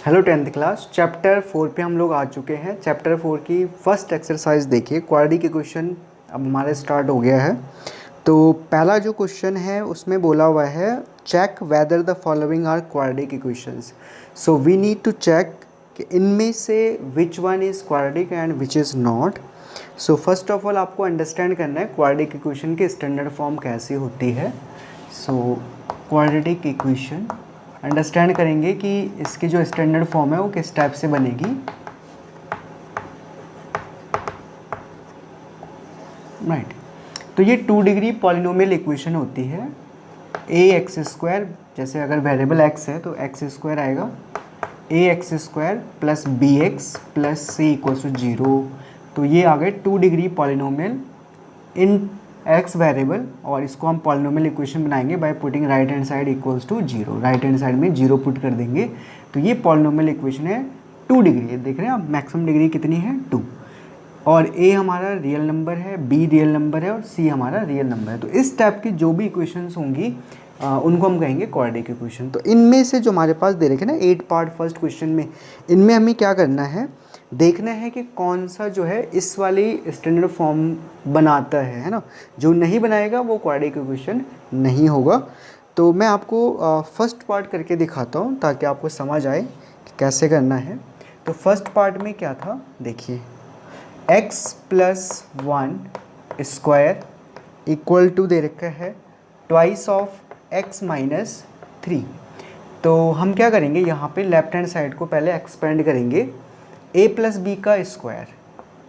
Hello 10th class. Chapter 4 पे हम लोग आ चुके हैं। चैप्टर 4 की फर्स्ट एक्सरसाइज देखिए। क्वाड्रेटिक इक्वेशन अब हमारे स्टार्ट हो गया है। तो पहला जो क्वेश्चन है उसमें बोला हुआ है check whether the following are quadratic equations. So we need to check कि इनमें से which one is quadratic and which is not. So first of all आपको अंडरस्टैंड करना है क्वाड्रेटिक इक्वेशन की स्टैंडर्ड फॉर्म कैसी होती है। सो क्वाड्रेटिक इक्वेशन अंडरस्टैंड करेंगे कि इसकी जो स्टैंडर्ड फॉर्म है वो किस टाइप से बनेगी। राइट। तो ये 2 डिग्री पॉलिनोमियल इक्वेशन होती है। ए एक्स स्क्वायर, जैसे अगर वेरिएबल एक्स है तो एक्स स्क्वायर आएगा, A X square plus B X plus C equals to 0। तो ये आ गए 2 degree polynomial in X variable, और इसको हम पॉलिनोमियल इक्वेशन बनाएंगे by putting right hand side equals to 0। Right hand side में 0 पुट कर देंगे तो ये पॉलिनोमियल इक्वेशन है 2 डिग्री। देख रहे हैं आप, मैक्सिमम डिग्री कितनी है 2, और ए हमारा रियल नंबर है, बी रियल नंबर है और सी हमारा रियल नंबर है। तो इस टाइप की जो भी इक्वेशंस होंगी उनको हम कहेंगे क्वाड्रेटिक इक्वेशन। तो इनमें से जो हमारे पास दे रखे ना 8 पार्ट फर्स्ट क्वेश्चन में, इनमें हमें क्या करना है, देखना है कि कौन सा जो है इस वाली स्टैंडर्ड फॉर्म बनाता है ना। जो नहीं बनाएगा वो क्वाड्रेटिक इक्वेशन नहीं होगा। तो मैं आपको फर्स्ट पार्ट करके दिखाता हूँ ताकि आपको समझ आए कि कैसे करना है। तो फर्स्ट पार्ट में क्या था देखिए, x plus 1 square equal to दे रखा है ट्वाइस ऑफ x माइनस 3। तो हम क्या करेंगे, यहाँ पे लेफ्ट हैंड साइड को पहले एक्सपेंड करेंगे। a प्लस बी का square,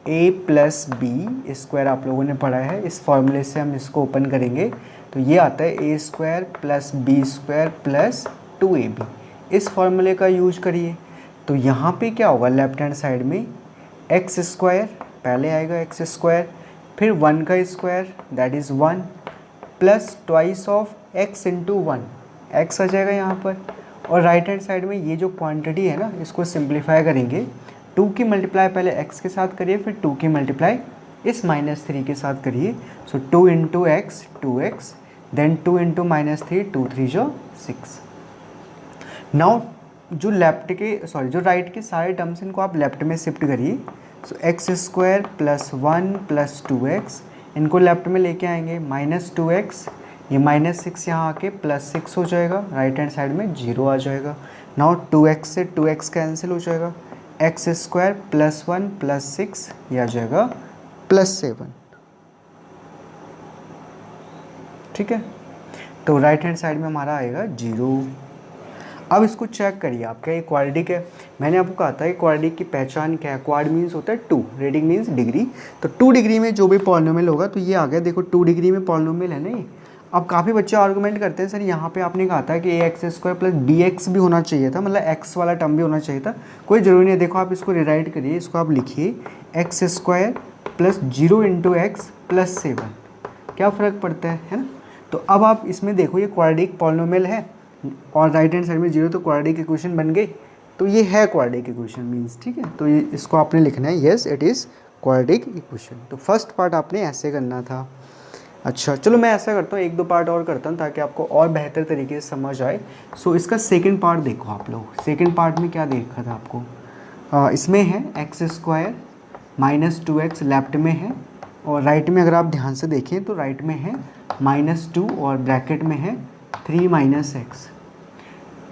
a plus b square आप लोगों ने पढ़ा है, इस फॉर्मूले से हम इसको ओपन करेंगे तो ये आता है a square plus b square plus 2ab। इस फॉर्मूले का यूज करिए तो यहाँ पे क्या होगा, लेफ्ट हैंड साइड में एक्स स्क्वायर पहले आएगा, एक्स स्क्वायर फिर 1 का square that is 1 plus twice of x into 1, X आ जाएगा यहाँ पर। और राइट हैंड साइड में ये जो क्वांटिटी है ना इसको सिंप्लीफाई करेंगे। 2 की मल्टीप्लाई पहले x के साथ करिए, फिर 2 की मल्टीप्लाई इस -3 के साथ करिए। So 2 into x 2x, then 2 into -3 2 3 जो 6। नाउ जो लेफ्ट के जो राइट के सारे टर्म्स इनको आप लेफ्ट में शिफ्ट करिए। So X square plus 1 plus 2x, इनको लेफ्ट में लेके आएंगे, -2x, ये -6 यहाँ आके +6 हो जाएगा, राइट हैंड साइड में 0 आ जाएगा। नाउ 2x से 2x कैंसिल हो जाएगा, एक्स स्क्वायर प्लस 1 प्लस 6 ये आ जाएगा +7। ठीक है, तो राइट हैंड साइड में हमारा आएगा 0। अब इसको चेक करिए आप, क्या ये क्वाड्रेटिक है। मैंने आपको कहा था कि क्वाड्रेटिक की पहचान क्या है, क्वाड मीन्स होता है 2, रेटिंग मीन्स डिग्री। तो 2 डिग्री में जो भी पॉलिनोमियल होगा तो ये आ गया, देखो 2 डिग्री में पॉलिनोमियल है नहीं। अब काफ़ी बच्चे आर्गूमेंट करते हैं सर यहाँ पे आपने कहा था कि A X square plus B X भी होना चाहिए था, मतलब एक्स वाला टर्म भी होना चाहिए था। कोई ज़रूरी नहीं है, देखो आप इसको रिराइट करिए, इसको आप लिखिए x square plus 0 into x plus 7, क्या फ़र्क पड़ता है ना। तो अब आप इसमें देखो ये क्वाड्रेटिक पॉलिनोमियल है और राइट हैंड साइड में 0, तो क्वाड्रेटिक इक्वेशन बन गई। तो ये है क्वाड्रेटिक इक्वेशन मीन्स, ठीक है। तो ये इसको आपने लिखना है, yes it is quadratic equation. तो फर्स्ट पार्ट आपने ऐसे करना था। अच्छा चलो मैं ऐसा करता हूँ, 1-2 पार्ट और करता हूँ ताकि आपको और बेहतर तरीके से समझ आए। सो इसका सेकेंड पार्ट देखो आप लोग। सेकेंड पार्ट में क्या देखा था आपको, इसमें है एक्स स्क्वायर -2x लेफ्ट में है, और राइट में अगर आप ध्यान से देखें तो राइट में है -2 और ब्रैकेट में है 3 x।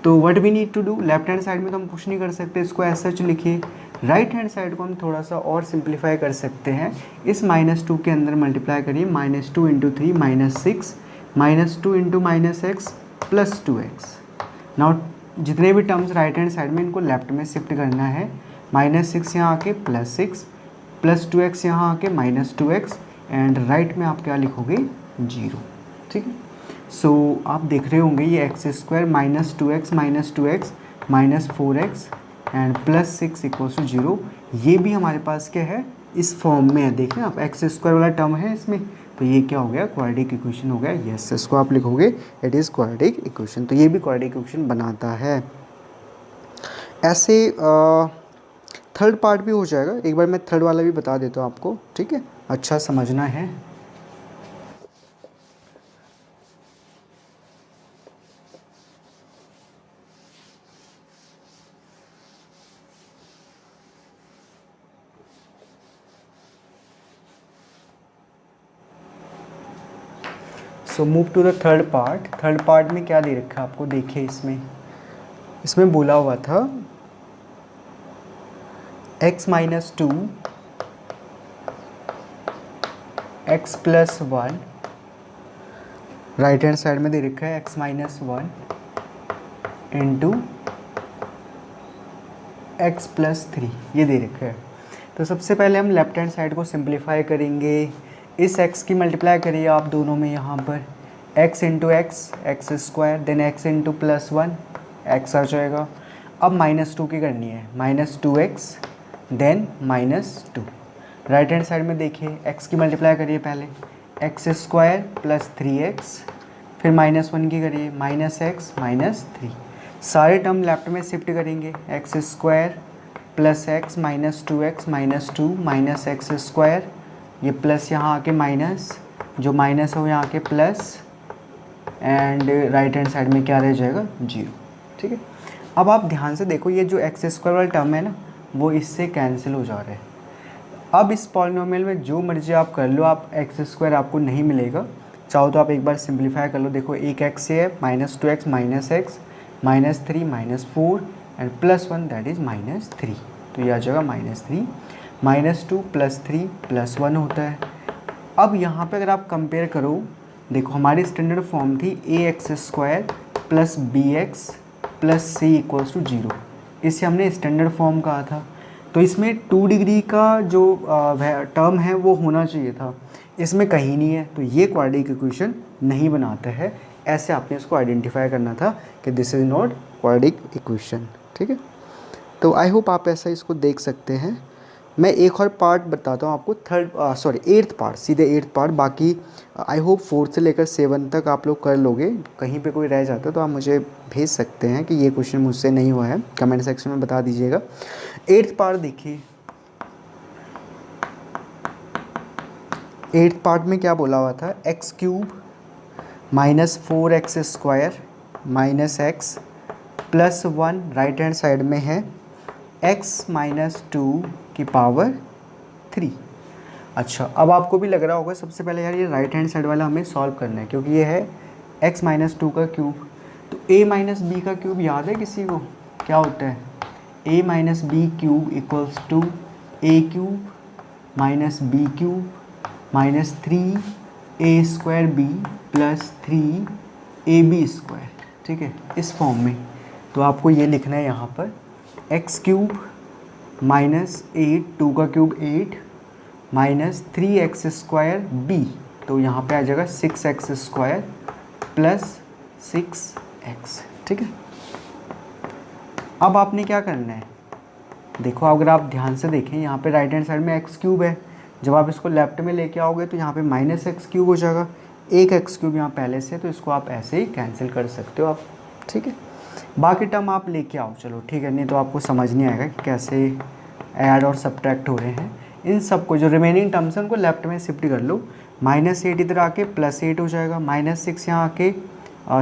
तो what we need to do, left hand side में तो हम कुछ नहीं कर सकते, इसको ऐसा लिखिए। राइट हैंड साइड को हम थोड़ा सा और सिंप्लीफाई कर सकते हैं, इस -2 के अंदर मल्टीप्लाई करिए, -2 into 3 -6, -2 into -x plus 2x। Now जितने भी टर्म्स राइट हैंड साइड में इनको लेफ्ट में शिफ्ट करना है, -6 यहाँ आके +6 प्लस 2x यहाँ आके -2x, एंड राइट में आप क्या लिखोगे 0। ठीक है, सो आप देख रहे होंगे ये x square -2x -4x and +6 equals to 0। ये भी हमारे पास क्या है, इस फॉर्म में है। देखें आप, एक्स स्क्वायर वाला टर्म है इसमें, तो ये क्या हो गया, क्वाड्रेटिक इक्वेशन हो गया। यस, इसको आप लिखोगे इट इज़ क्वाड्रेटिक इक्वेशन। तो ये भी क्वाड्रेटिक इक्वेशन बनाता है। ऐसे थर्ड पार्ट भी हो जाएगा, एक बार मैं थर्ड वाला भी बता देता हूँ आपको, ठीक है, अच्छा समझना है। So move to the third part. Third part में क्या दे रखा है आपको, देखिए इसमें बोला हुआ था x minus 2 x plus 1, right hand side में दे रखा है x minus 1 into x plus 3, ये दे रखा है। तो सबसे पहले हम लेफ्ट हैंड साइड को सिंप्लीफाई करेंगे। इस x की मल्टीप्लाई करिए आप दोनों में, यहाँ पर x into x square, then x into plus 1 x आ जाएगा। अब माइनस 2 की करनी है, minus 2x then minus 2। Right hand side में देखिए x की मल्टीप्लाई करिए पहले, एक्स स्क्वायर प्लस 3x, फिर माइनस 1 की करिए, माइनस एक्स माइनस 3। सारे टर्म लेफ्ट में शिफ्ट करेंगे, x square plus x minus 2x minus 2 minus x square, ये प्लस यहाँ आके माइनस, जो माइनस है वो यहाँ आके plus, and right hand side में क्या रह जाएगा, 0। ठीक है, अब आप ध्यान से देखो, ये जो एक्स स्क्वायर वाला टर्म है ना, वो इससे कैंसिल हो जा रहा है। अब इस पॉलिनोमियल में जो मर्जी आप कर लो, आप एक्स स्क्वायर आपको नहीं मिलेगा। चाहो तो आप एक बार सिंप्लीफाई कर लो, देखो एक एक्स है, minus 2x minus x minus 3 minus 4 and plus 1 that is minus 3, तो ये आ जाएगा माइनस 3, माइनस 2 प्लस 3 प्लस 1 होता है। अब यहाँ पे अगर आप कंपेयर करो, देखो हमारी स्टैंडर्ड फॉर्म थी A X square plus B X plus C equals to 0, इससे हमने स्टैंडर्ड फॉर्म कहा था। तो इसमें 2 डिग्री का जो टर्म है वो होना चाहिए था, इसमें कहीं नहीं है, तो ये क्वाड्रेटिक इक्वेशन नहीं बनाता है। ऐसे आपने इसको आइडेंटिफाई करना था कि this is not quadratic equation. ठीक है, तो आई होप आप ऐसा इसको देख सकते हैं। मैं एक और पार्ट बताता हूँ आपको, एट्थ पार्ट, सीधे एट्थ पार्ट। बाकी आई होप 4 से लेकर 7 तक आप लोग कर लोगे। कहीं पे कोई रह जाता है तो आप मुझे भेज सकते हैं कि ये क्वेश्चन मुझसे नहीं हुआ है, कमेंट सेक्शन में बता दीजिएगा। एट्थ पार्ट देखिए, एट्थ पार्ट में क्या बोला हुआ था, x cube minus 4x square minus x plus 1, right hand side में है x माइनस 2 की पावर 3। अच्छा, अब आपको भी लग रहा होगा सबसे पहले यार ये राइट हैंड साइड वाला हमें सॉल्व करना है, क्योंकि ये है x माइनस 2 का क्यूब। तो a माइनस बी का क्यूब याद है किसी को, क्या होता है, a minus B cube equals to a cube minus B cube minus 3a square B plus 3ab square. ठीक है, इस फॉर्म में। तो आपको ये लिखना है यहाँ पर एक्स क्यूब माइनस 8, 2 का cube 8 minus 3x square B, तो यहाँ पे आ जाएगा 6x स्क्वायर प्लस 6x। ठीक है, अब आपने क्या करना है, देखो अगर आप ध्यान से देखें यहाँ पे राइट हैंड साइड में एक्स क्यूब है, जब आप इसको लेफ्ट में लेके आओगे तो यहाँ पे माइनस एक्स क्यूब हो जाएगा, एक एक्स क्यूब यहाँ पहले से, तो इसको आप ऐसे ही कैंसिल कर सकते हो आप। ठीक है, बाकी टर्म आप लेके आओ, चलो ठीक है, नहीं तो आपको समझ नहीं आएगा कि कैसे ऐड और सब्ट्रैक्ट हो रहे हैं। इन सब को जो रिमेनिंग टर्म्स हैं उनको लेफ्ट में शिफ्ट कर लो, माइनस 8 इधर आके प्लस 8 हो जाएगा, माइनस 6 यहाँ आके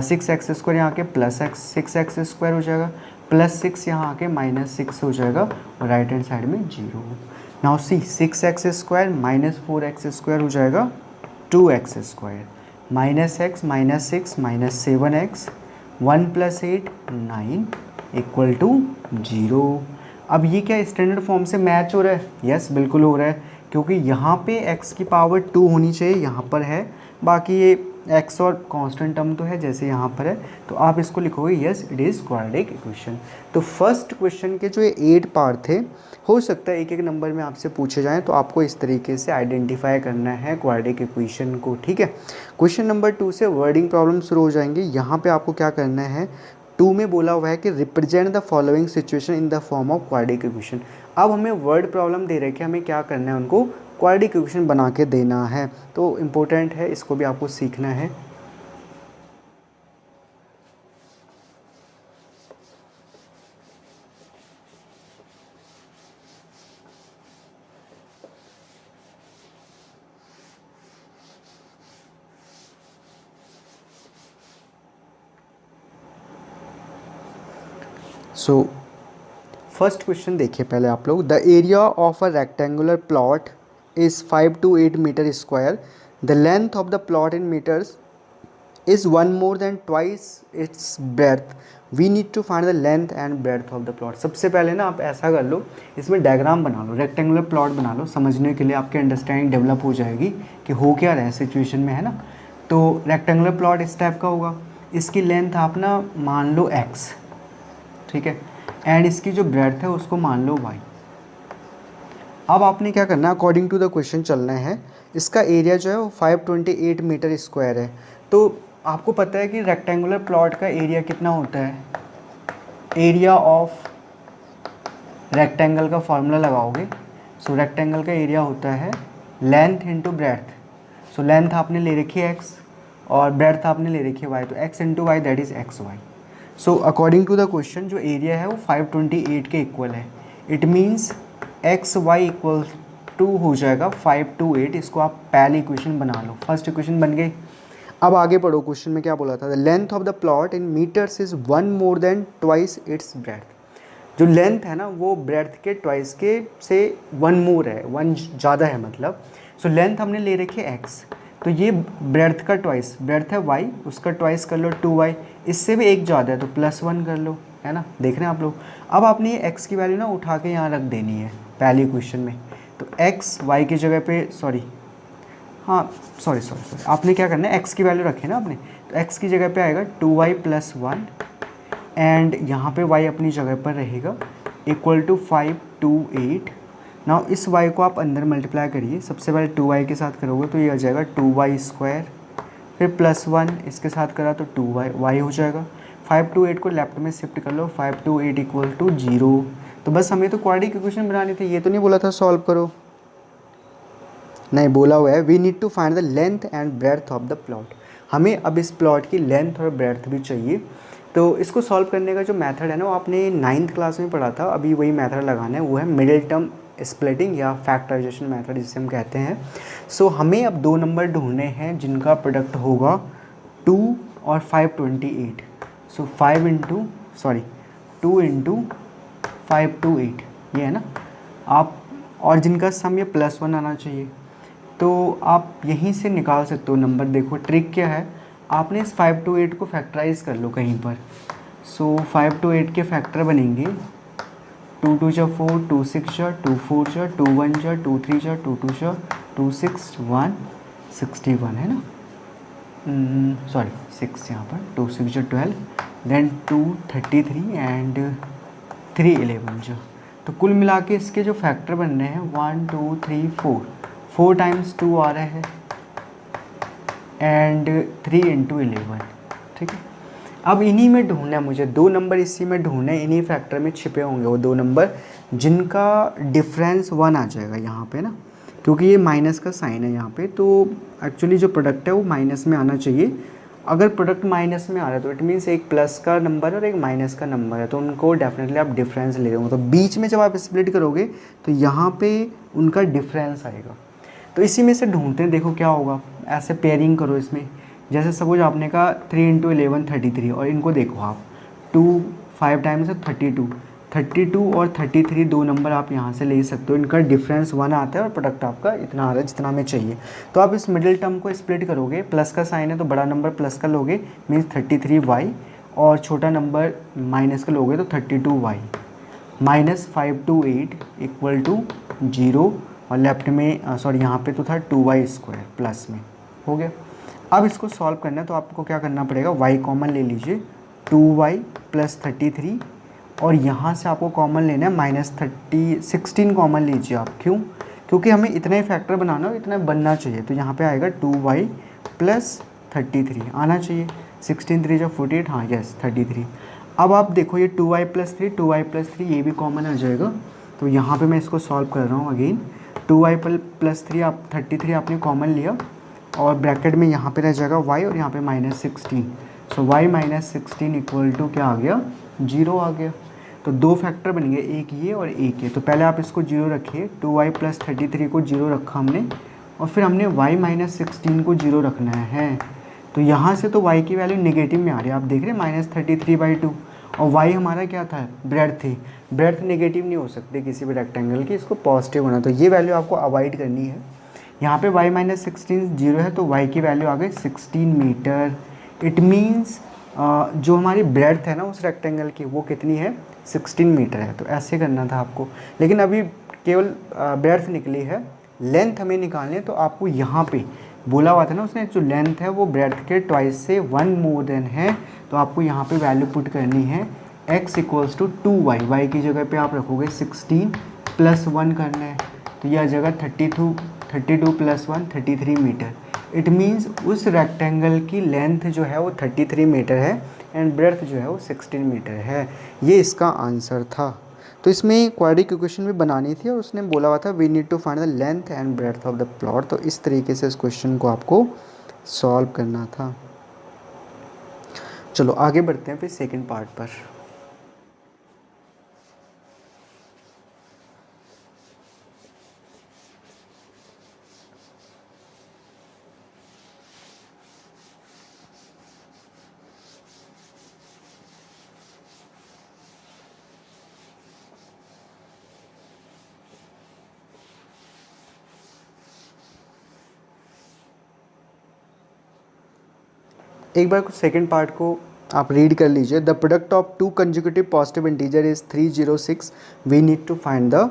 6x स्क्वायर यहाँ आके प्लस 6x स्क्वायर हो जाएगा, प्लस 6 यहाँ आके माइनस 6 हो जाएगा, और राइट हैंड साइड में 0। Now see 6x square minus 4x square हो जाएगा 2x square, minus x minus 6 minus 7x, 1 plus 8 9 equal to 0। अब ये क्या स्टैंडर्ड फॉर्म से मैच हो रहा है, यस बिल्कुल हो रहा है, क्योंकि यहाँ पे x की पावर 2 होनी चाहिए, यहाँ पर है, बाकी ये x और कांस्टेंट टर्म तो है जैसे यहाँ पर है, तो आप इसको लिखोगे yes it is quadratic equation. तो फर्स्ट क्वेश्चन के जो ये 8 पार्ट थे, हो सकता है एक एक नंबर में आपसे पूछे जाएं, तो आपको इस तरीके से आइडेंटिफाई करना है क्वाड्रेटिक इक्वेशन को। ठीक है, क्वेश्चन नंबर 2 से वर्डिंग प्रॉब्लम शुरू हो जाएंगे। यहाँ पे आपको क्या करना है, 2 में बोला हुआ है कि represent the following situation in the form of quadratic equation. अब हमें वर्ड प्रॉब्लम दे रखे, हमें क्या करना है, उनको क्वाड्रेटिक इक्वेशन बना के देना है, तो इम्पोर्टेंट है, इसको भी आपको सीखना है। सो फर्स्ट क्वेश्चन देखिए पहले आप लोग, the area of a rectangular plot is 5 to 8 metre square, the length of the plot in metres is one more than twice its breadth, we need to find the length and breadth of the plot. सबसे पहले ना आप ऐसा कर लो, इसमें diagram बना लो, rectangular plot बना लो, समझने के लिए आपके अंडरस्टैंडिंग डेवलप हो जाएगी कि हो क्या रहा है सिचुएशन में, है ना। तो रेक्टेंगुलर प्लॉट इस टाइप का होगा, इसकी लेंथ आप ना मान लो x, ठीक है, एंड इसकी जो ब्रेथ है उसको मान लो y। अब आपने क्या करना है, अकॉर्डिंग टू द क्वेश्चन चलना है। इसका एरिया जो है वो 528 मीटर स्क्वायर है। तो आपको पता है कि रेक्टेंगुलर प्लॉट का एरिया कितना होता है, एरिया ऑफ रेक्टेंगल का फॉर्मूला लगाओगे, सो रेक्टेंगल का एरिया होता है length into breadth. So length आपने ले रखी है x और ब्रेथ आपने ले रखी है y, तो x into Y that is X Y. So according to the question जो एरिया है वो 528 के इक्वल है। It means X Y equal to हो जाएगा 528। इसको आप पहली इक्वेशन बना लो, फर्स्ट इक्वेशन बन गई। अब आगे पढ़ो, क्वेश्चन में क्या बोला था, the length of the plot in metres is one more than twice its breadth. जो लेंथ है ना वो ब्रेथ के ट्वाइस के से वन मोर है, वन ज़्यादा है मतलब। सो लेंथ हमने ले रखी है x, तो ये ब्रेथ का ट्वाइस, ब्रेथ है y, उसका ट्वाइस कर लो 2y, इससे भी एक ज़्यादा है तो +1 कर लो, है ना, देख रहे हैं आप लोग। अब आपने ये x की वैल्यू ना उठा के यहाँ रख देनी है पहली क्वेश्चन में, तो x y की जगह पे सॉरी आपने क्या करना है, x की वैल्यू रखे ना आपने, तो x की जगह पे आएगा 2y + 1 एंड यहाँ पे y अपनी जगह पर रहेगा इक्वल टू 528। नाउ इस y को आप अंदर मल्टीप्लाई करिए, सबसे पहले 2y के साथ करोगे तो ये आ जाएगा 2y², फिर +1 इसके साथ करा तो 2y हो जाएगा। 528 को लेफ्ट में शिफ्ट कर लो, 528 इक्वल टू 0। तो बस हमें तो क्वाड्रेटिक इक्वेशन बनानी थी, ये तो नहीं बोला था सॉल्व करो, नहीं बोला हुआ है we need to find the length and breadth of the plot. हमें अब इस प्लॉट की लेंथ और ब्रेथ भी चाहिए। तो इसको सॉल्व करने का जो मेथड है ना वो आपने 9th क्लास में पढ़ा था, अभी वही मेथड लगाना है, वो है मिडिल टर्म स्प्लिटिंग या फैक्टराइजेशन मेथड जिसे हम कहते हैं। सो हमें अब दो नंबर ढूंढने हैं जिनका प्रोडक्ट होगा 2 और 528। सो 2 इंटू 528 ये है ना आप, और जिनका सम ये +1 आना चाहिए। तो आप यहीं से निकाल सकते हो नंबर। देखो ट्रिक क्या है, आपने इस 528 को फैक्टराइज कर लो कहीं पर। सो 528 के फैक्टर बनेंगे 2 2 जा 4, 2 6 जा 2 4 जा 2 1 जा 2 3 जा 2 2 जा 2 6 1 61 है ना, सॉरी 6 यहाँ पर 2 6 जा 12, देन 2 33 एंड 3 11 जा। तो कुल मिला के इसके जो फैक्टर बन रहे हैं 1 2 3 4 टाइम्स 2 आ रहे हैं एंड 3 इंटू 11, ठीक है। अब इन्हीं में ढूंढना है मुझे, दो नंबर इसी में ढूंढने, इन्हीं फैक्टर में छिपे होंगे वो दो नंबर जिनका डिफरेंस 1 आ जाएगा यहाँ पे ना, क्योंकि ये माइनस का साइन है यहाँ पे, तो एक्चुअली जो प्रोडक्ट है वो माइनस में आना चाहिए। अगर प्रोडक्ट माइनस में आ रहा है तो इट मीन्स एक प्लस का नंबर और एक माइनस का नंबर है, तो उनको डेफिनेटली आप डिफरेंस ले रहे हो। तो बीच में जब आप स्प्लिट करोगे तो यहाँ पे उनका डिफरेंस आएगा। तो इसी में से ढूंढते हैं, देखो क्या होगा, ऐसे पेयरिंग करो इसमें। जैसे सपोज आपने कहा 3 इंटू 11 33, और इनको देखो आप 2 5 टाइम्स 32 और 33 दो नंबर आप यहाँ से ले सकते हो, इनका डिफरेंस 1 आता है और प्रोडक्ट आपका इतना आ रहा है जितना हमें चाहिए। तो आप इस मिडिल टर्म को स्प्लिट करोगे, प्लस का साइन है तो बड़ा नंबर प्लस का लोगे मीन्स 33y, और छोटा नंबर माइनस का लोगे तो 32y -528 इक्वल टू 0, और लेफ्ट में सॉरी यहाँ पे तो था 2y² प्लस में हो गया। अब इसको सॉल्व करना है तो आपको क्या करना पड़ेगा, y कॉमन ले लीजिए 2y + 33, और यहाँ से आपको कॉमन लेना है -16 कॉमन लीजिए आप। क्यों? क्योंकि हमें इतना ही फैक्टर बनाना है, इतना बनना चाहिए। तो यहाँ पे आएगा 2y + 33 आना चाहिए, 16 3 = 48, हाँ यस 33। अब आप देखो ये 2y + 3 ये भी कॉमन आ जाएगा। तो यहाँ पे मैं इसको सॉल्व कर रहा हूँ अगेन, 2y + 3 आप 33 आपने कॉमन लिया, और ब्रैकेट में यहाँ पे रह जाएगा y और यहाँ पे -16। सो y -16 इक्वल टू क्या आ गया, 0 आ गया। तो दो फैक्टर बन गए, एक ये और एक ये। तो पहले आप इसको 0 रखिए, 2y + 33 को 0 रखा हमने, और फिर हमने y -16 को 0 रखना है। तो यहाँ से तो y की वैल्यू नेगेटिव में आ रही है, आप देख रहे हैं -33/2, और y हमारा क्या था, ब्रेड्थ थी। ब्रेड्थ नेगेटिव नहीं हो सकते किसी भी रेक्टेंगल की, इसको पॉजिटिव होना। तो ये वैल्यू आपको अवॉइड करनी है। यहाँ पे y -16 0 है तो y की वैल्यू आ गई 16 मीटर इट मीन्स जो हमारी ब्रेड्थ है ना उस रेक्टेंगल की वो कितनी है, 16 मीटर है। तो ऐसे करना था आपको, लेकिन अभी केवल ब्रेड्थ निकली है, लेंथ हमें निकालनी है। तो आपको यहाँ पे बोला हुआ था ना उसने, जो लेंथ है वो ब्रेड्थ के ट्वाइस से 1 मोर देन है। तो आपको यहाँ पे वैल्यू पुट करनी है x equals to 2y, y की जगह पे आप रखोगे 16 प्लस 1 करना है। तो यह जगह 32 प्लस 1 33 मीटर। इट मीन्स उस रेक्टेंगल की लेंथ जो है वो 33 मीटर है एंड ब्रेड्थ जो है वो 16 मीटर है। ये इसका आंसर था। तो इसमें क्वाड्रेटिक इक्वेशन भी बनानी थी और उसने बोला हुआ था we need to find the length and breadth of the plot. तो इस तरीके से इस क्वेश्चन को आपको सॉल्व करना था। चलो आगे बढ़ते हैं फिर सेकंड पार्ट पर। एक बार सेकंड पार्ट को आप रीड कर लीजिए। The product of two conjugative positive integer is 306, we need to find the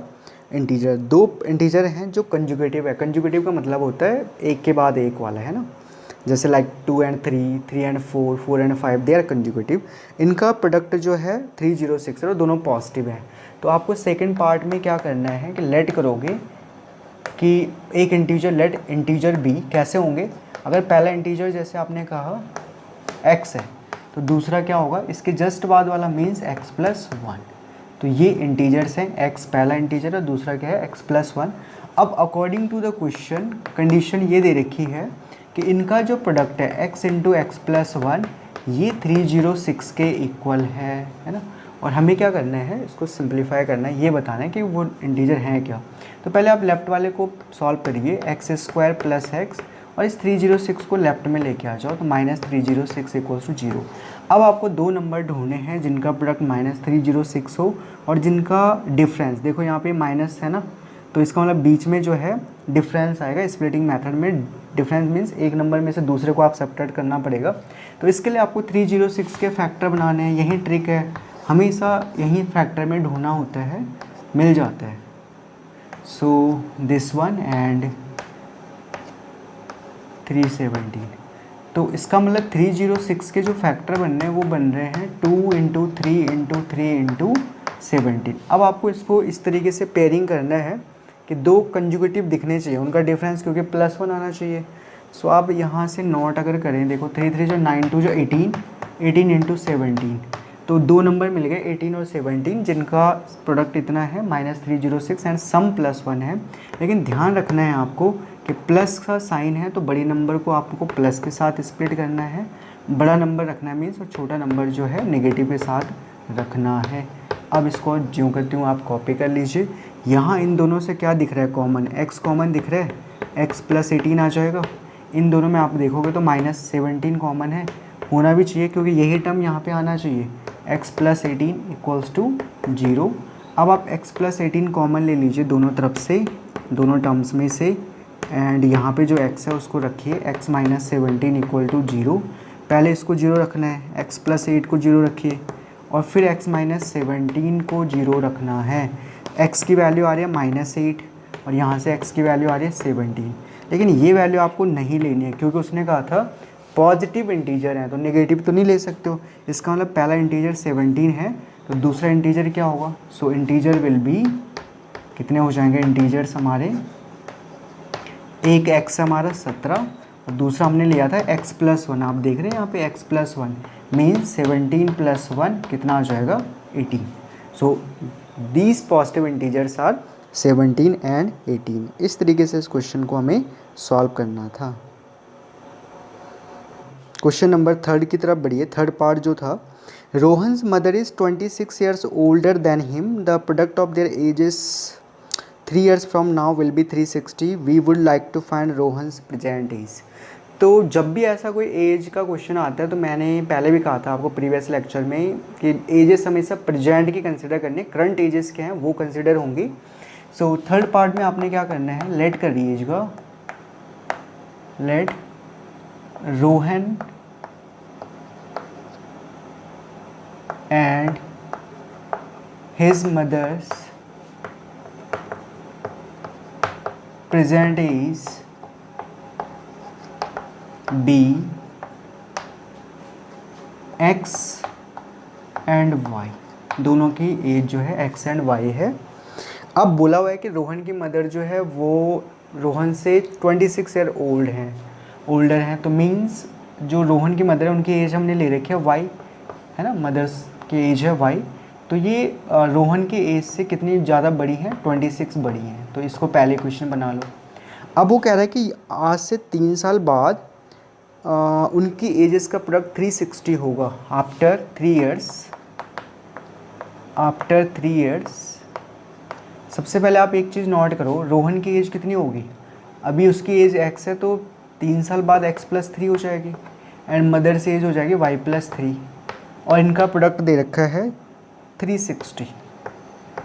integer. दो इंटीजर हैं जो कंजुगेटिव है। कंजुगेटिव का मतलब होता है एक के बाद एक वाला, है ना, जैसे like 2 and 3, 3 and 4, 4 and 5 they are conjugative. इनका प्रोडक्ट जो है 306 है और दोनों पॉजिटिव हैं। तो आपको सेकेंड पार्ट में क्या करना है कि लेट करोगे कि एक इंटीजर लेट इंटीजर बी कैसे होंगे। अगर पहला इंटीजर जैसे आपने कहा x है तो दूसरा क्या होगा, इसके जस्ट बाद वाला मीन्स x प्लस 1। तो ये इंटीजर्स हैं, x पहला इंटीजर है, दूसरा क्या है x प्लस 1। अब according to the question condition ये दे रखी है कि इनका जो प्रोडक्ट है x इंटू एक्स प्लस 1 ये 306 के इक्वल है ना। और हमें क्या करना है, इसको सिंप्लीफाई करना है, ये बताना है कि वो इंटीजर हैं क्या। तो पहले आप लेफ्ट वाले को सॉल्व करिए, एक्स स्क्वायर प्लस एक्स, और इस 306 को लेफ्ट में लेके आ जाओ तो -306 इक्वल्स टू 0। अब आपको दो नंबर ढूंढने हैं जिनका प्रोडक्ट -306 हो और जिनका डिफरेंस, देखो यहाँ पे माइनस है ना, तो इसका मतलब बीच में जो है डिफरेंस आएगा। स्प्लिटिंग मेथड में डिफरेंस मीन्स एक नंबर में से दूसरे को आप सब्ट्रैक्ट करना पड़ेगा। तो इसके लिए आपको 306 के फैक्टर बनाने हैं। यही ट्रिक है, हमेशा यही फैक्टर में ढूंढना होता है, मिल जाता है। So this one and 317। तो इसका मतलब 306 के जो फैक्टर बन रहे हैं वो बन रहे हैं 2 इंटू 3 इंटू 3 इंटू 17। अब आपको इसको इस तरीके से पेयरिंग करना है कि दो कंजुगेटिव दिखने चाहिए, उनका डिफरेंस क्योंकि +1 आना चाहिए। सो आप यहाँ से नोट अगर करें, देखो 3 3 जो 9 2 जो 18, 18 इंटू 17, तो दो नंबर मिल गए 18 और 17 जिनका प्रोडक्ट इतना है -306 एंड सम +1 है। लेकिन ध्यान रखना है आपको कि प्लस का साइन है तो बड़ी नंबर को आपको प्लस के साथ स्प्लिट करना है, बड़ा नंबर रखना है मीन्स, और छोटा नंबर जो है नेगेटिव के साथ रखना है। अब इसको ज्यों करती हूँ आप कॉपी कर लीजिए। यहाँ इन दोनों से क्या दिख रहा है, कॉमन, x कॉमन दिख रहा है, x प्लस 18 आ जाएगा। इन दोनों में आप देखोगे तो -17 कॉमन है, होना भी चाहिए क्योंकि यही टर्म यहाँ पे आना चाहिए, x प्लस 18 इक्वल्स टू 0। अब आप x प्लस 18 कॉमन ले लीजिए दोनों तरफ से, दोनों टर्म्स में से, एंड यहाँ पे जो x है उसको रखिए x माइनस 17 इक्वल टू 0। पहले इसको 0 रखना है, x प्लस 8 को 0 रखिए और फिर x माइनस 17 को 0 रखना है। x की वैल्यू आ रही है -8 और यहाँ से x की वैल्यू आ रही है 17। लेकिन ये वैल्यू आपको नहीं लेनी है क्योंकि उसने कहा था पॉजिटिव इंटीजर है तो नेगेटिव तो नहीं ले सकते हो। इसका मतलब पहला इंटीजर 17 है तो दूसरा इंटीजर क्या होगा, सो इंटीजर विल बी, कितने हो जाएंगे इंटीजर्स हमारे, एक x हमारा 17 और दूसरा हमने लिया था x प्लस 1। आप देख रहे हैं यहाँ पे x प्लस 1 मीन्स 17 प्लस 1 कितना आ जाएगा 18। So these positive integers are 17 and 18। इस तरीके से इस क्वेश्चन को हमें सॉल्व करना था। क्वेश्चन नंबर 3 की तरफ बढ़िए। थर्ड पार्ट जो था, Rohan's mother is 26 years older than him, the product of their edges 3 years from now will be 360, we would like to find Rohan's present age. तो जब भी ऐसा कोई एज का क्वेश्चन आता है तो मैंने पहले भी कहा था आपको प्रीवियस लेक्चर में कि एजेस हमेशा प्रेजेंट की कंसिडर करनी, करंट एजेस क्या हैं वो कंसिडर होंगी। सो थर्ड पार्ट में आपने क्या करना है, लेट कर दीजिएगा, let Rohan and his mother's present age B X and Y, दोनों की एज जो है एक्स एंड वाई है। अब बोला हुआ है कि रोहन की मदर जो है वो रोहन से 26 ईयर ओल्डर हैं, तो मीन्स जो रोहन की मदर है उनकी एज हमने ले रखी है वाई, है ना, मदर्स की एज है वाई, तो ये रोहन की एज से कितनी ज़्यादा बड़ी है, 26 बड़ी हैं, तो इसको पहले क्वेश्चन बना लो। अब वो कह रहा है कि आज से 3 साल बाद उनकी एजेस का प्रोडक्ट 360 होगा आफ्टर 3 इयर्स। सबसे पहले आप एक चीज़ नोट करो, रोहन की एज कितनी होगी, अभी उसकी एज x है तो 3 साल बाद x+3 हो जाएगी एंड मदर से एज हो जाएगी y+3 और इनका प्रोडक्ट दे रखा है 360।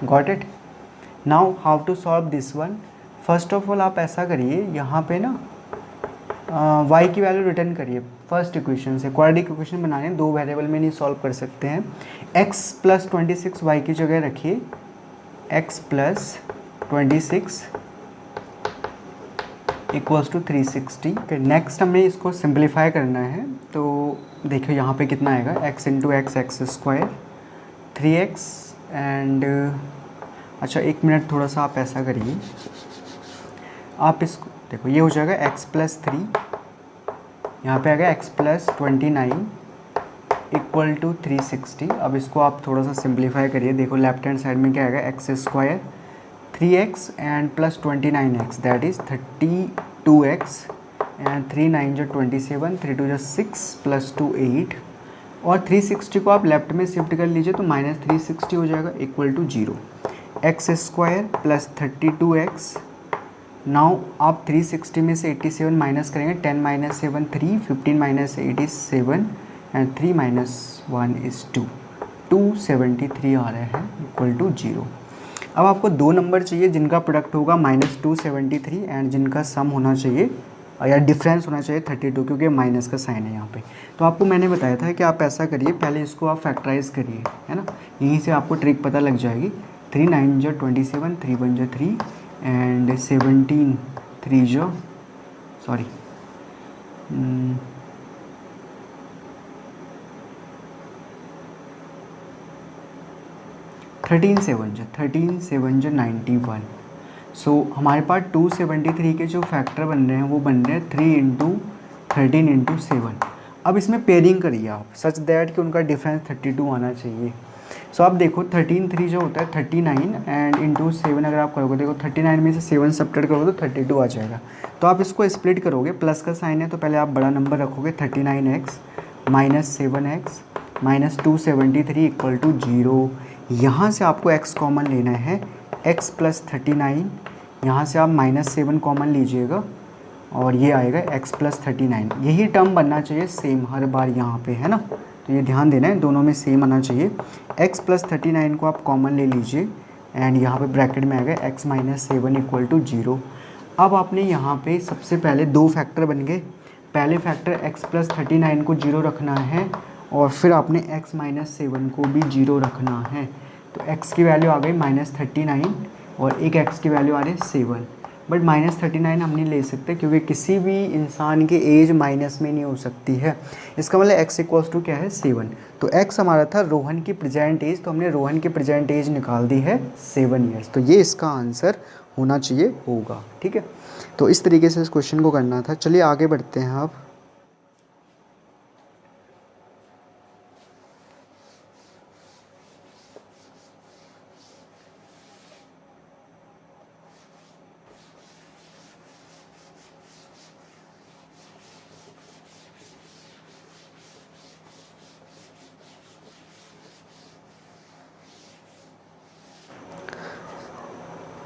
Got it. Now how to solve this one. First of all आप ऐसा करिए, यहाँ पे ना y की वैल्यू रिटर्न करिए फर्स्ट इक्वेशन से। क्वाड्रेटिक इक्वेशन बनाने 2 वेरिएबल में नहीं सॉल्व कर सकते हैं। x+26 y की जगह रखिए, x+26 इक्वल्स टू 360। फिर नेक्स्ट हमें इसको सिंप्लीफाई करना है, तो देखिए यहाँ पे कितना आएगा, x into x x square 3x and अच्छा 1 मिनट थोड़ा सा आप ऐसा करिए, आप इसको देखो ये हो जाएगा x+3, यहाँ पे आएगा x+29 इक्वल टू 360। अब इसको आप थोड़ा सा सिंप्लीफाई करिए, देखो लेफ्ट हैंड साइड में क्या आएगा, X square 3x and plus 29x that is 32x and 3 9 जो 27, 3 2 जो 6 प्लस 2 8 और 360 को आप लेफ्ट में शिफ्ट कर लीजिए तो -360 हो जाएगा equal to 0। X square plus 32x, now आप 360 में से 87 माइनस करेंगे, 10 - 7 3, 15 - 8 is 7 एंड 3 - 1 is 2, 273 आ रहा है इक्वल टू 0। अब आपको 2 नंबर चाहिए जिनका प्रोडक्ट होगा -273 एंड जिनका सम होना चाहिए या डिफरेंस होना चाहिए 32, क्योंकि माइनस का साइन है यहाँ पे। तो आपको मैंने बताया था कि आप ऐसा करिए, पहले इसको आप फैक्टराइज करिए, है ना, यहीं से आपको ट्रिक पता लग जाएगी। 3 9 जो 27, 3 1 जो 3 एंड 17 3 जो 13 7 जो 91। सो हमारे पास 273 के जो फैक्टर बन रहे हैं वो बन रहे हैं 3 इंटू 13 इंटू 7। अब इसमें पेयरिंग करिए आप सच दैट कि उनका डिफरेंस 32 आना चाहिए। सो आप देखो 13 3 जो होता है 39 एंड इंटू 7 अगर आप करोगे, देखो 39 में से 7 सब्ट्रैक्ट करोगे तो 32 आ जाएगा। तो आप इसको स्प्लिट करोगे, प्लस का साइन है तो पहले आप बड़ा नंबर रखोगे 39x minus 7x minus 273 equal to 0। यहाँ से आपको x कॉमन लेना है, x+39, यहाँ से आप -7 कॉमन लीजिएगा और ये आएगा x+39। यही टर्म बनना चाहिए सेम हर बार यहाँ पे, है ना, तो ये ध्यान देना है, दोनों में सेम आना चाहिए। x+39 को आप कॉमन ले लीजिए एंड यहाँ पे ब्रैकेट में आएगा x - 7 इक्वल टू 0। अब आपने यहाँ पे सबसे पहले 2 फैक्टर बन गए, पहले फैक्टर x+39 को 0 रखना है और फिर आपने x - 7 को भी 0 रखना है। तो x की वैल्यू आ गई -39 और एक x की वैल्यू आ रही है 7, बट -39 हम नहीं ले सकते क्योंकि किसी भी इंसान की एज माइनस में नहीं हो सकती है। इसका मतलब x इक्वल्स टू क्या है 7। तो x हमारा था रोहन की प्रेजेंट एज, तो हमने रोहन की प्रेजेंट एज निकाल दी है 7 ईयर्स। तो ये इसका आंसर होना चाहिए होगा, ठीक है। तो इस तरीके से इस क्वेश्चन को करना था। चलिए आगे बढ़ते हैं अब।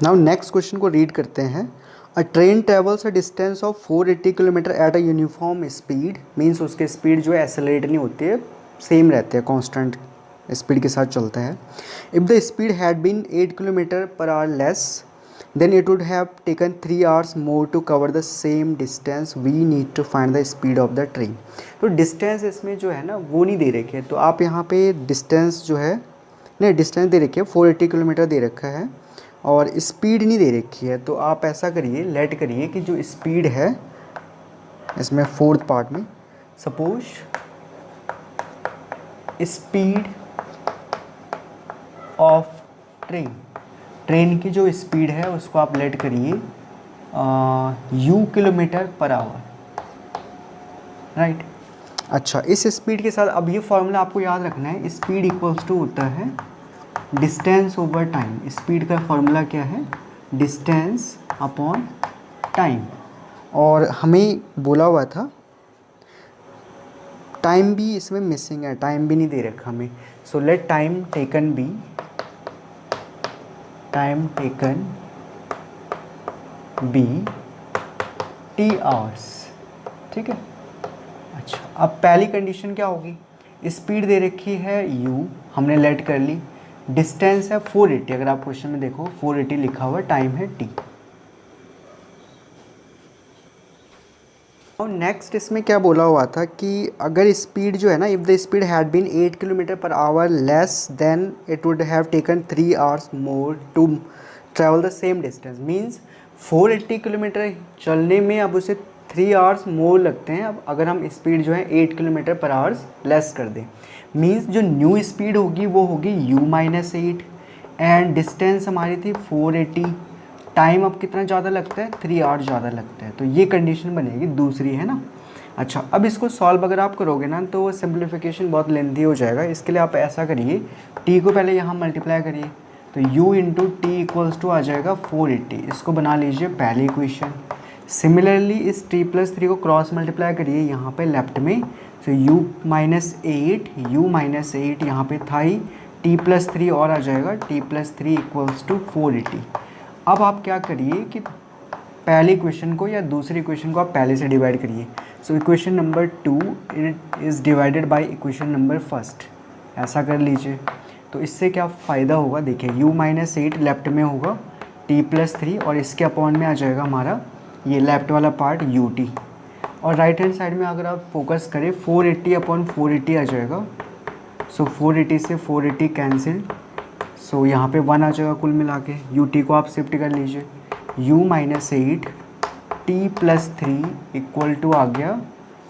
नाउ नेक्स्ट क्वेश्चन को रीड करते हैं। अ train travels a distance of 480 kilometre at a uniform speed, means उसके स्पीड जो है एक्सेलरेट नहीं होती है, सेम रहते हैं, कांस्टेंट स्पीड के साथ चलता है। If the speed had been 8 kilometre per hour less then it would have taken 3 hours more to cover the same distance. We need to find the speed of the train. तो distance इसमें जो है ना वो नहीं दे रखे है, तो आप यहाँ पे डिस्टेंस जो है, नहीं डिस्टेंस दे रखी है 480 किलोमीटर दे रखा है और स्पीड नहीं दे रखी है। तो आप ऐसा करिए, लेट करिए कि जो स्पीड है इसमें फोर्थ पार्ट में, सपोज स्पीड ऑफ ट्रेन की जो स्पीड है उसको आप लेट करिए u kilometre per our, right. अच्छा, इस स्पीड के साथ अब ये फॉर्मूला आपको याद रखना है, स्पीड इक्वल्स टू होता है डिस्टेंस ओवर टाइम। स्पीड का फॉर्मूला क्या है? Distance upon time. और हमें बोला हुआ था टाइम भी इसमें मिसिंग है, टाइम भी नहीं दे रखा हमें। So let time taken be, time taken be T hours, ठीक है। अच्छा, अब पहली कंडीशन क्या होगी? स्पीड दे रखी है u, हमने लेट कर ली, डिस्टेंस है 480, अगर आप क्वेश्चन में देखो 480 लिखा हुआ, टाइम है t। और नेक्स्ट इसमें क्या बोला हुआ था कि अगर स्पीड जो है ना, if the speed had been 8 kilometre per hour less then it would have taken 3 hours more to travel the same distance. Means 480 kilometre चलने में अब उसे 3 आवर्स मोर लगते हैं। अब अगर हम स्पीड जो है 8 किलोमीटर पर आवर्स लेस कर दें, मीन्स जो न्यू स्पीड होगी वो होगी u-8 एंड डिस्टेंस हमारी थी 480, टाइम अब कितना ज़्यादा लगता है? 3 आवर्स ज़्यादा लगता है। तो ये कंडीशन बनेगी दूसरी, है ना। अच्छा, अब इसको सॉल्व अगर आप करोगे ना तो सिंप्लीफिकेशन बहुत लेंथी हो जाएगा। इसके लिए आप ऐसा करिए, t को पहले यहाँ मल्टीप्लाई करिए, तो u into T equals to आ जाएगा 480। इसको बना लीजिए पहली इक्वेशन। सिमिलरली इस t प्लस 3 को क्रॉस मल्टीप्लाई करिए यहाँ पे लेफ्ट में, तो u-8 यहाँ पे था ही, t प्लस 3 और आ जाएगा, t प्लस 3 इक्वल्स टू 480। अब आप क्या करिए कि पहली इक्वेशन को या दूसरी इक्वेशन को आप पहले से डिवाइड करिए। So equation number 2 it is divided by equation number first, ऐसा कर लीजिए। तो इससे क्या फ़ायदा होगा? देखिए u-8 लेफ्ट में होगा t प्लस 3 और इसके अपॉन में आ जाएगा हमारा ये लेफ्ट वाला पार्ट ut, और राइट हैंड साइड में अगर आप फोकस करें 480 अपॉन 480 आ जाएगा। सो 480 से 480 कैंसिल, सो यहाँ पे 1 आ जाएगा कुल मिला के। ut को आप शिफ्ट कर लीजिए, u-8 t plus 3 equal to आ गया,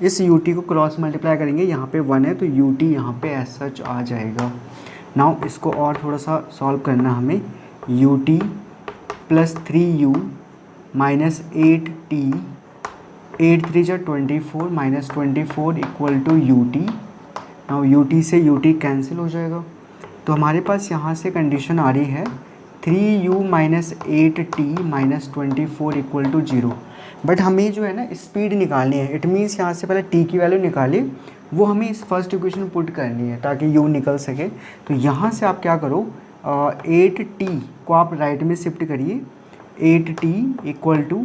इस ut को क्रॉस मल्टीप्लाई करेंगे, यहाँ पे 1 है तो ut यहाँ पे एज सच आ जाएगा। नाउ इसको और थोड़ा सा सॉल्व करना हमें, ut plus 3u minus 8t, 8 3 जा 24 minus 24 equal to ut। Now ut से ut कैंसिल हो जाएगा, तो हमारे पास यहाँ से कंडीशन आ रही है 3u minus 8t minus 24 equal to 0। But हमें जो है ना स्पीड निकालनी है, इट मीन्स यहाँ से पहले t की वैल्यू निकालिए, वो हमें इस फर्स्ट इक्वेशन में पुट करनी है ताकि u निकल सके। तो यहाँ से आप क्या करो, 8t को आप राइट में शिफ्ट करिए, 8t इक्वल टू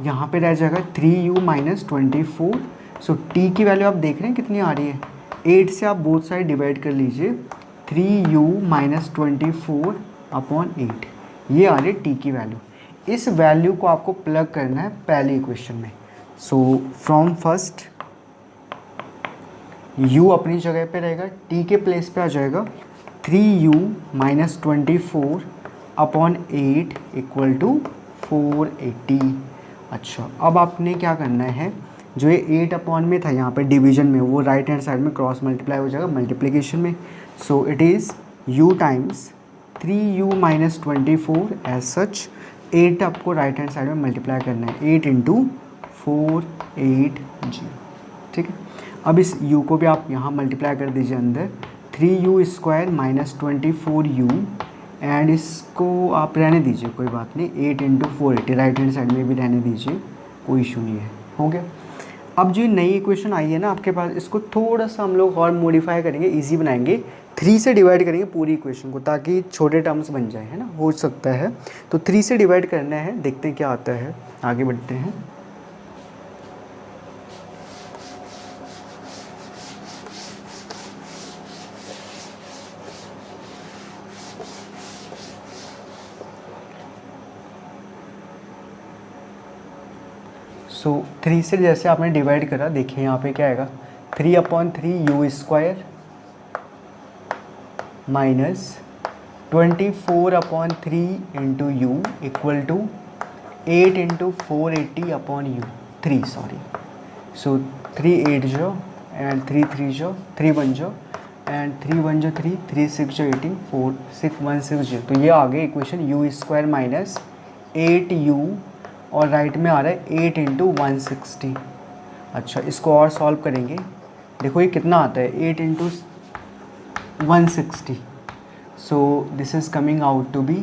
यहाँ पे रह जाएगा 3u माइनस 24। सो t की वैल्यू आप देख रहे हैं कितनी आ रही है, 8 से आप बोथ साइड डिवाइड कर लीजिए, 3u माइनस 24 अपॉन 8, ये आ रही है t की वैल्यू। इस वैल्यू को आपको प्लग करना है पहली इक्वेशन में। सो फ्रॉम फर्स्ट u अपनी जगह पे रहेगा, t के प्लेस पे आ जाएगा 3u minus 24 upon 8 equal to 480। अच्छा, अब आपने क्या करना है, जो ये 8 अपॉन में था यहाँ पे डिवीजन में, वो राइट हैंड साइड में क्रॉस मल्टीप्लाई हो जाएगा मल्टीप्लिकेशन में। So it is u times 3u minus 24 as such, 8 आपको राइट हैंड साइड में मल्टीप्लाई करना है, 8 इंटू 480, ठीक है। अब इस u को भी आप यहाँ मल्टीप्लाई कर दीजिए अंदर, 3u square minus 24u, and इसको आप रहने दीजिए, कोई बात नहीं, 8 इंटू 480 राइट हैंड साइड में भी रहने दीजिए, कोई इशू नहीं है, हो गया। अब जो नई इक्वेशन आई है ना आपके पास, इसको थोड़ा सा हम लोग और मॉडिफाई करेंगे, इजी बनाएंगे, 3 से डिवाइड करेंगे पूरी इक्वेशन को ताकि छोटे टर्म्स बन जाए, है ना, हो सकता है। तो 3 से डिवाइड करना है, देखते हैं क्या आता है, आगे बढ़ते हैं। सो 3 से जैसे आपने डिवाइड करा, देखिए यहाँ पे क्या आएगा, 3/3 U square minus 24/3 into U equal to 8 into 480 upon U 3, sorry. So 3 8 जो एंड 3 3 जो 3 1 जो एंड 3 1 जो 3 3 6 जो 18 4 6 1 6 जो, तो ये आ गई equation you square minus 8u और राइट में आ रहा है 8 इंटू 160। अच्छा, इसको और सॉल्व करेंगे, देखो ये कितना आता है 8 into 160, so this is coming out to be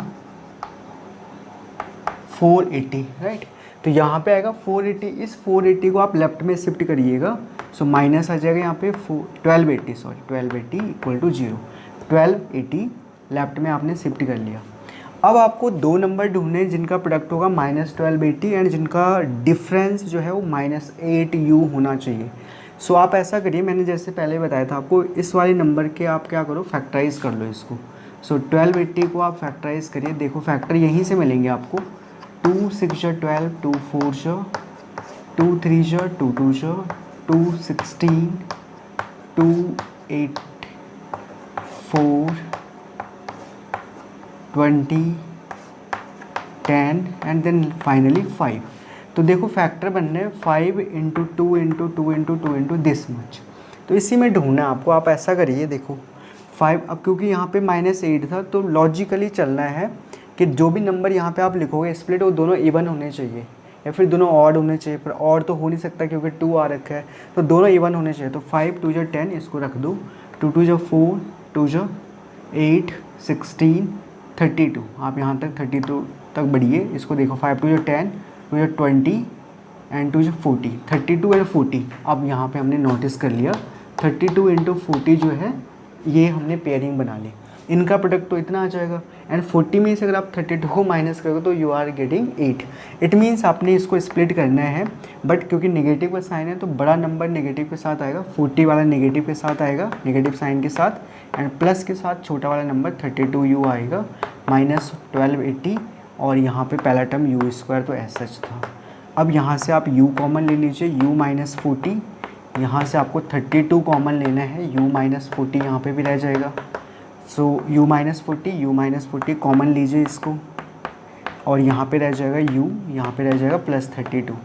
480, right. तो यहाँ पे आएगा 480, इस 480 को आप लेफ्ट में शिफ्ट करिएगा, सो माइनस आ जाएगा यहाँ पे 1280 इक्वल टू 0। 1280 लेफ्ट में आपने शिफ्ट कर लिया। अब आपको दो नंबर ढूंढने जिनका प्रोडक्ट होगा -1280 एंड जिनका डिफरेंस जो है वो -8u होना चाहिए। सो आप ऐसा करिए, मैंने जैसे पहले बताया था आपको, इस वाले नंबर के आप क्या करो, फैक्टराइज कर लो इसको। सो 1280 को आप फैक्टराइज करिए, देखो फैक्टर यहीं से मिलेंगे आपको, 2 6 12, 2 4 2 3 2 2 2 16 2 8 4 20 10 एंड देन फाइनली 5। तो देखो फैक्टर बनने 5 into 2 into 2 into 2 into this much, तो इसी में ढूंढना है आपको। आप ऐसा करिए, देखो 5, अब क्योंकि यहाँ पे -8 था तो लॉजिकली चलना है कि जो भी नंबर यहाँ पे आप लिखोगे स्प्लिट, वो दोनों इवन होने चाहिए या फिर दोनों ऑड होने चाहिए, पर ऑड तो हो नहीं सकता क्योंकि 2 आ रखा है, तो दोनों इवन होने चाहिए। तो 5 2 10, इसको रख दो, 2 2 4 2 8 16 32, आप यहाँ तक 32 तक बढ़िए। इसको देखो 5 2 10 2 20 एंड 2 40, 32 एंड 40। अब यहाँ पे हमने नोटिस कर लिया 32 इंटू 40 जो है ये हमने पेयरिंग बना ली, इनका प्रोडक्ट तो इतना आ जाएगा। एंड 40 में से अगर आप 32 को माइनस करोगे तो you are getting 8। It means आपने इसको स्प्लिट करना है, बट क्योंकि नेगेटिव का साइन है तो बड़ा नंबर नेगेटिव के साथ आएगा, 40 वाला नेगेटिव के साथ आएगा, नेगेटिव साइन के साथ, एंड प्लस के साथ छोटा वाला नंबर 32u आएगा -1280, और यहाँ पे पहला टर्म यू स्क्वायर तो ऐसा था। अब यहाँ से आप u कॉमन ले लीजिए, u -40, यहाँ से आपको 32 कॉमन लेना है, u -40 यहाँ पे भी रह जाएगा। सो u -40 कॉमन लीजिए इसको, और यहाँ पे रह जाएगा u, यहाँ पे रह जाएगा +32।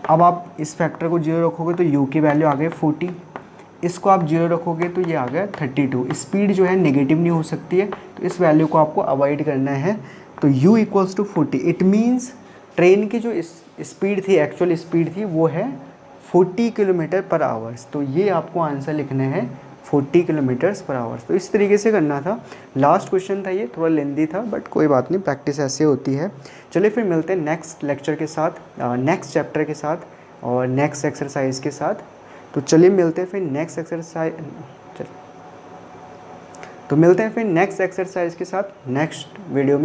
अब आप इस फैक्टर को 0 रखोगे तो u की वैल्यू आ गई 40, इसको आप 0 रखोगे तो ये आ गया 32। स्पीड जो है नेगेटिव नहीं हो सकती है, तो इस वैल्यू को आपको अवॉइड करना है। तो u = 40, इट मीन्स ट्रेन की जो स्पीड थी, एक्चुअल स्पीड थी, वो है 40 km/h। तो ये आपको आंसर लिखना है 40 km/h। तो इस तरीके से करना था। लास्ट क्वेश्चन था ये, थोड़ा लेंदी था बट कोई बात नहीं, प्रैक्टिस ऐसे होती है। चलिए फिर मिलते हैं नेक्स्ट लेक्चर के साथ, नेक्स्ट चैप्टर के साथ और नेक्स्ट एक्सरसाइज के साथ। तो चलिए मिलते हैं फिर नेक्स्ट एक्सरसाइज, तो मिलते हैं फिर नेक्स्ट एक्सरसाइज के साथ नेक्स्ट वीडियो में।